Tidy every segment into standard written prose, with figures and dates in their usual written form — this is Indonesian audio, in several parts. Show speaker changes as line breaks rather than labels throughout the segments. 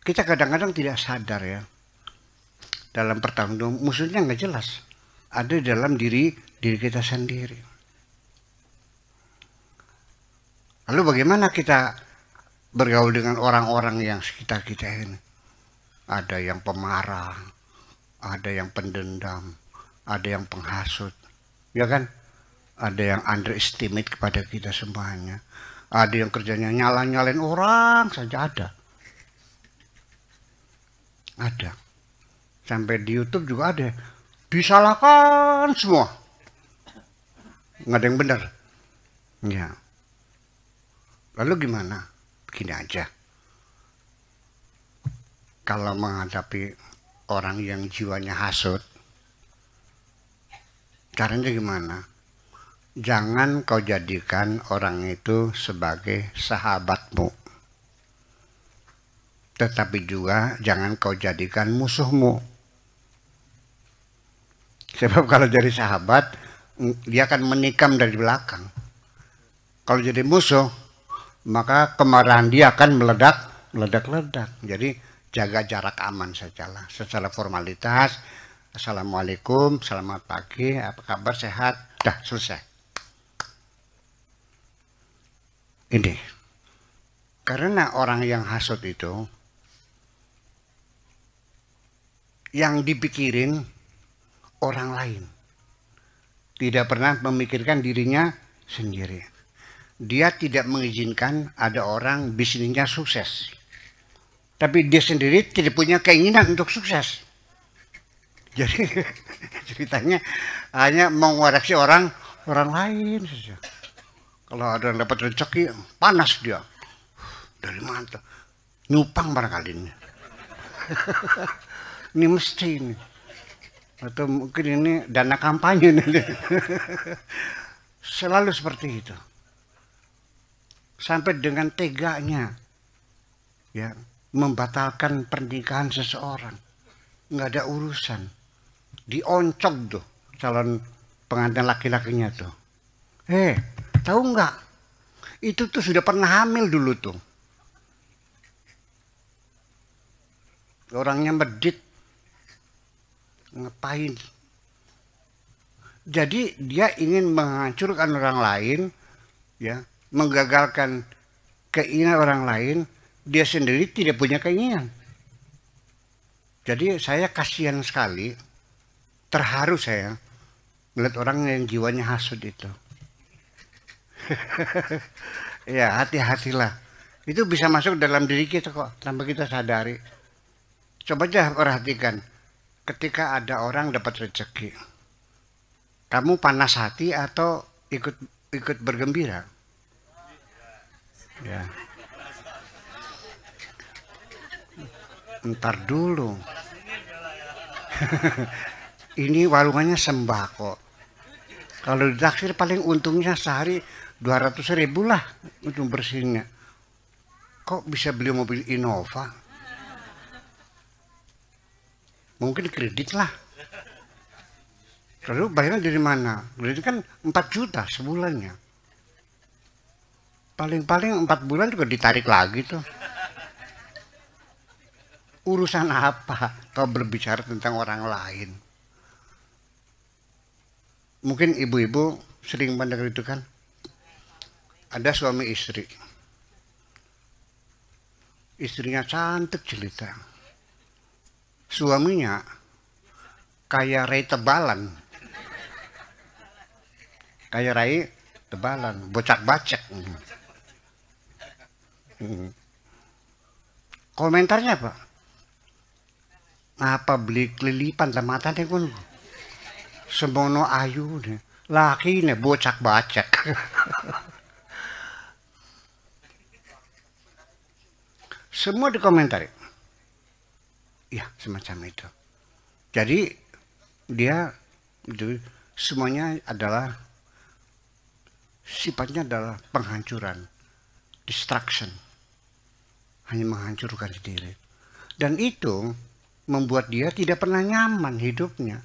kita kadang-kadang tidak sadar ya, dalam pertarungan musuhnya nggak jelas, ada dalam diri kita sendiri. Lalu bagaimana kita bergaul dengan orang-orang yang sekitar kita ini? Ada yang pemarah, ada yang pendendam, ada yang penghasut, ya kan? Ada yang underestimate kepada kita semuanya. Ada yang kerjanya nyalain orang saja ada. Ada. Sampai di YouTube juga ada. Disalahkan semua. Nggak ada yang benar. Ya. Lalu gimana? Begini aja. Kalau menghadapi orang yang jiwanya hasut, caranya gimana? Jangan kau jadikan orang itu sebagai sahabatmu. Tetapi juga jangan kau jadikan musuhmu. Sebab kalau jadi sahabat, dia akan menikam dari belakang. Kalau jadi musuh, maka kemarahan dia akan meledak-ledak. Jadi jaga jarak aman sajalah. Secara formalitas, assalamualaikum, selamat pagi, apa kabar, sehat, dah selesai. Ini, karena orang yang hasut itu, yang dipikirin orang lain, tidak pernah memikirkan dirinya sendiri. Dia tidak mengizinkan ada orang bisnisnya sukses, tapi dia sendiri tidak punya keinginan untuk sukses. Jadi ceritanya hanya mengoreksi orang lain saja. Kalau ada yang dapat rezeki, panas dia. Dari mana? Nyupang barangkali ini. Ini mesti ini. Atau mungkin ini dana kampanye nih. Selalu seperti itu. Sampai dengan teganya ya, membatalkan pernikahan seseorang. Nggak ada urusan. Dioncok tuh calon pengantin laki-lakinya tuh. Tahu nggak? Itu tuh sudah pernah hamil dulu tuh. Orangnya medit. Ngapain? Jadi dia ingin menghancurkan orang lain, ya, menggagalkan keinginan orang lain, dia sendiri tidak punya keinginan. Jadi saya kasihan sekali, terharu saya melihat orang yang jiwanya hasut itu. Ya, hati-hatilah. Itu bisa masuk dalam diri kita kok, tanpa kita sadari. Coba aja perhatikan, ketika ada orang dapat rezeki, kamu panas hati atau ikut bergembira? Ya. Ntar dulu. Ini warungannya sembako. Kalau ditaksir paling untungnya sehari 200.000 lah untuk bersihnya. Kok bisa beli mobil Innova? Mungkin kredit lah. Lalu bayarnya dari mana? Kredit kan 4 juta sebulannya. Paling-paling 4 bulan juga ditarik lagi tuh. Urusan apa kau berbicara tentang orang lain? Mungkin ibu-ibu sering mendengar itu kan. Ada suami istri. Istrinya cantik jelita. Suaminya kayak Ray Tebalan. Kayak Ray Tebalan, bocak-bacak. Komentarnya apa? Apa beli kelilipan lah matanya kun? Semono ayu nih. Laki nih bocak-bacak. Semua dikomentari. Ya, semacam itu. Jadi dia itu semuanya adalah sifatnya adalah penghancuran, destruction. Hanya menghancurkan diri. Dan itu membuat dia tidak pernah nyaman hidupnya.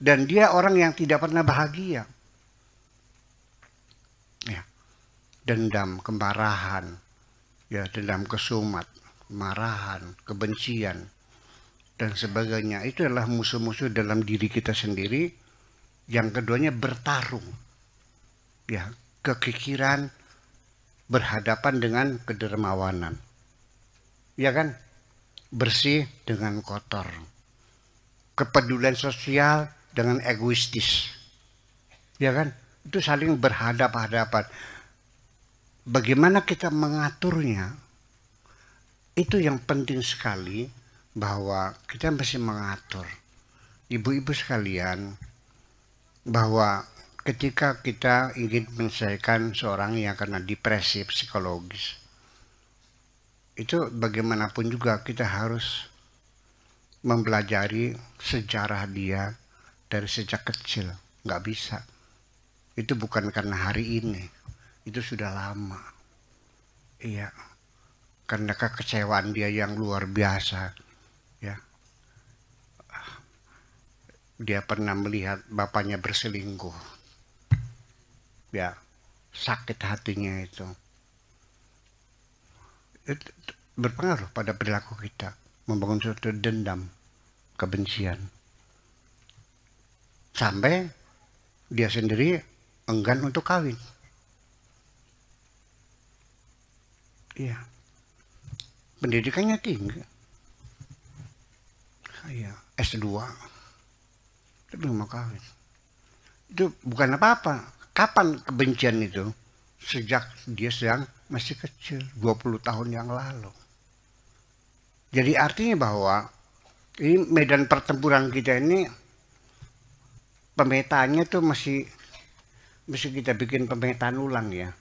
Dan dia orang yang tidak pernah bahagia. Ya. Dendam, kemarahan, ya, dendam kesumat, kemarahan, kebencian, dan sebagainya. Itu adalah musuh-musuh dalam diri kita sendiri. Yang keduanya bertarung, ya, kekikiran berhadapan dengan kedermawanan, ya kan, bersih dengan kotor, kepedulian sosial dengan egoistis, ya kan, itu saling berhadapan-hadapan. Bagaimana kita mengaturnya, itu yang penting sekali, bahwa kita mesti mengatur. Ibu-ibu sekalian, bahwa ketika kita ingin menyelesaikan seorang yang kena depresi psikologis, itu bagaimanapun juga kita harus mempelajari sejarah dia dari sejak kecil. Nggak bisa. Itu bukan karena hari ini, itu sudah lama. Iya, karena kekecewaan dia yang luar biasa, ya. Dia pernah melihat bapaknya berselingkuh, ya, sakit hatinya itu berpengaruh pada perilaku kita, membangun suatu dendam, kebencian, sampai dia sendiri enggan untuk kawin. Iya, pendidikannya tinggi, iya, S2, tapi mau kawin. Itu bukan apa-apa. Kapan kebencian itu? Sejak dia sedang masih kecil, 20 tahun yang lalu. Jadi artinya bahwa ini medan pertempuran kita ini, pemetaannya tuh masih kita bikin pemetaan ulang, ya.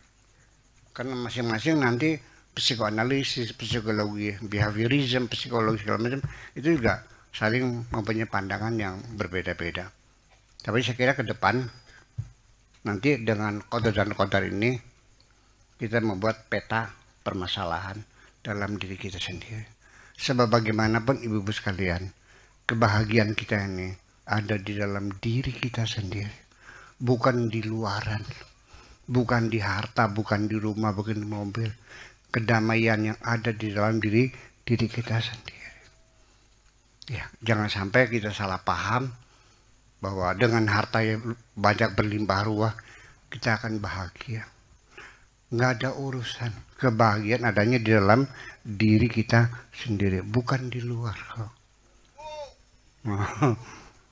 Karena masing-masing nanti psikoanalisis, psikologi, behaviorism, psikologi segala macam, itu juga saling mempunyai pandangan yang berbeda-beda. Tapi saya kira ke depan nanti dengan kodar dan kodar ini kita membuat peta permasalahan dalam diri kita sendiri. Sebab bagaimanapun ibu-ibu sekalian, kebahagiaan kita ini ada di dalam diri kita sendiri, bukan di luaran, bukan di harta, bukan di rumah, bukan di mobil. Kedamaian yang ada di dalam diri kita sendiri. Ya, jangan sampai kita salah paham bahwa dengan harta yang banyak berlimpah ruah kita akan bahagia. Nggak ada urusan. Kebahagiaan adanya di dalam diri kita sendiri, bukan di luar.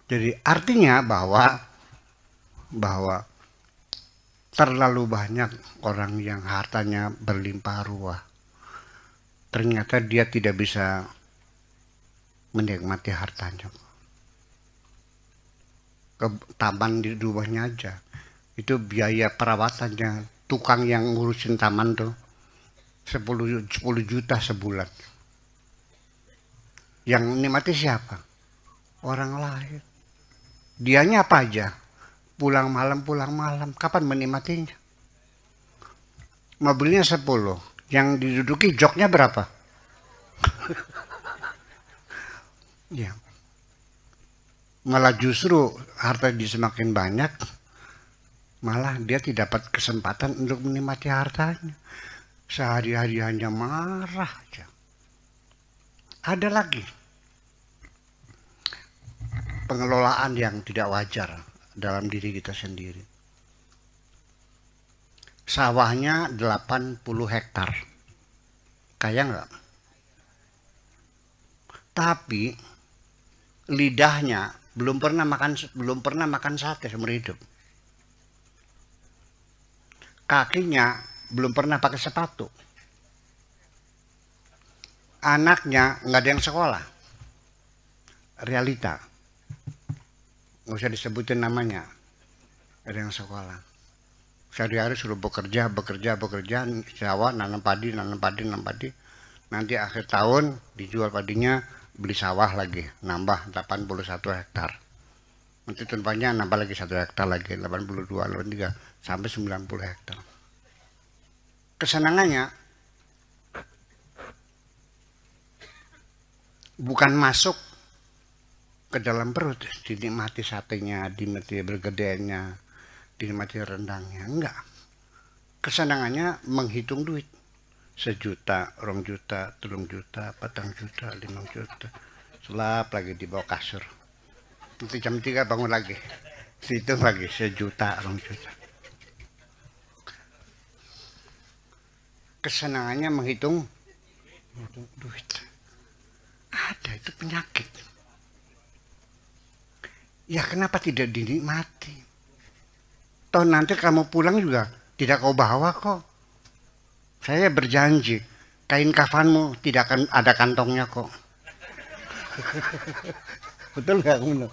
Jadi artinya bahwa terlalu banyak orang yang hartanya berlimpah ruah, ternyata dia tidak bisa menikmati hartanya. Ke taman di rumahnya aja, itu biaya perawatannya, tukang yang ngurusin taman tuh 10 juta sebulan. Yang nikmati siapa? Orang lain. Dianya apa aja? Pulang malam. Kapan menikmatinya? Mobilnya 10, yang diduduki joknya berapa? Ya. Malah justru harta dia semakin banyak, malah dia tidak dapat kesempatan untuk menikmati hartanya. Sehari-hari hanya marah aja. Ada lagi pengelolaan yang tidak wajar dalam diri kita sendiri. Sawahnya 80 hektar. Kaya nggak? Tapi lidahnya belum pernah makan sate seumur hidup. Kakinya belum pernah pakai sepatu. Anaknya nggak ada yang sekolah. Realita. Nggak usah disebutin namanya. Ada yang sekolah. Sehari-hari suruh bekerja, sawah, nanam padi. Nanti akhir tahun dijual padinya, beli sawah lagi, nambah 81 hektar. Nanti tumpahnya nambah lagi 1 hektar lagi, 82, 83, sampai 90 hektar. Kesenangannya bukan masuk ke dalam perut, dinikmati satenya, dinikmati bergedenya, dinikmati rendangnya, enggak. Kesenangannya menghitung duit. 1 juta, 2 juta, 3 juta, 4 juta, 5 juta. Selap lagi di bawah kasur. Nanti jam 3 bangun lagi. Situ lagi 1 juta, 2 juta. Kesenangannya menghitung duit. Ada, itu penyakit. Ya kenapa tidak dinikmati? Toh nanti kamu pulang juga tidak kau bawa kok. Saya berjanji, kain kafanmu tidak akan ada kantongnya kok. Betul nggak, Muno?